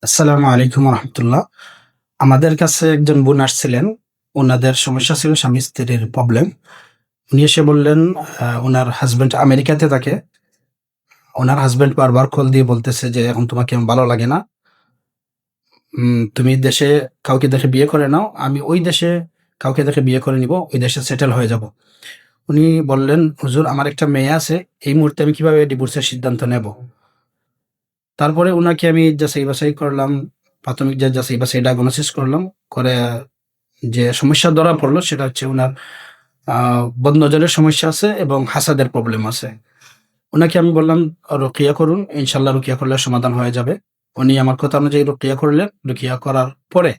আসসালামু আলাইকুম রহমতুল্লাহ। আমাদের কাছে একজন বোন আসছিলেন। উনাদের সমস্যা ছিল স্বামী-স্ত্রীর প্রবলেম। উনি এসে বললেন, উনার হাসব্যান্ড আমেরিকাতে থাকে। উনার হাসব্যান্ড বারবার কল দিয়ে বলতেছে যে, "এখন তোমাকে আমার ভালো লাগে না। তুমি দেশে কাউকে দেখে বিয়ে করে নাও। আমি ওই দেশে কাউকে দেখে বিয়ে করে নিবো। ওই দেশে সেটেল হয়ে যাবো।" উনি বললেন, "হুজুর আমার একটা মেয়ে আছে। এই মুহূর্তে আমি কিভাবে ডিভোর্সের সিদ্ধান্ত নেব?" তারপরে উনাকে আমি যাচাই-বাছাই করলাম। প্রাথমিক যে যাচাই-বাছাই ডায়াগনোসিস করলাম। করে যে সমস্যা ধরা পড়ল সেটা হচ্ছে উনার আ বদনজরের সমস্যা আছে এবং হাসাদের প্রবলেম আছে। উনাকে আমি বললাম, "রুকিয়া করুন। ইনশাআল্লাহ রুকিয়া করলে সমাধান হয়ে যাবে।" উনি আমার কথা অনুযায়ী রুকিয়া করলেন। রুকিয়া করার পরে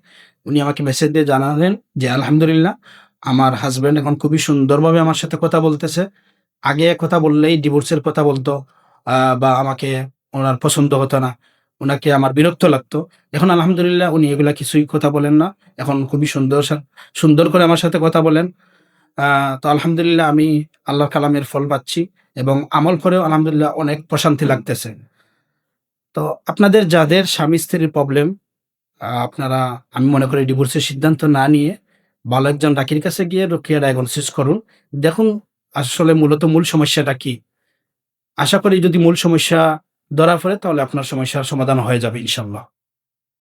উনি আমাকে মেসেজ দিয়ে জানালেন যে, "আলহামদুলিল্লাহ আমার হাসব্যান্ড এখন খুবই সুন্দরভাবে আমার সাথে কথা বলতেছে। আগে কথা বললেই ডিভোর্সের কথা বলত বা আমাকে উনার পছন্দ হতো না। উনাকে আমার বিরক্ত লাগতো। এখন আলহামদুলিল্লাহ উনি এগুলা কিছুই কথা বলেন না। এখন খুবই সুন্দর করে আমার সাথে কথা বলেন। আ তো আলহামদুলিল্লাহ আমি আল্লাহর কালামের ফল পাচ্ছি এবং আমল করেও আলহামদুলিল্লাহ অনেক প্রশান্তি লাগতেছে। তো আপনাদের যাদের স্বামী-স্ত্রীর প্রবলেম আপনারা আমি মনে করি ডিভোর্সের সিদ্ধান্ত না নিয়ে ভালো একজন ডাকির কাছে গিয়ে রুকিয়া ডায়াগনোসিস করুন। দেখুন আসলে মূল সমস্যাটা কি? আশা করি যদি মূল সমস্যা ধরা পড়ে তাহলে আপনার সমস্যার সমাধান হয়ে যাবে ইনশাআল্লাহ।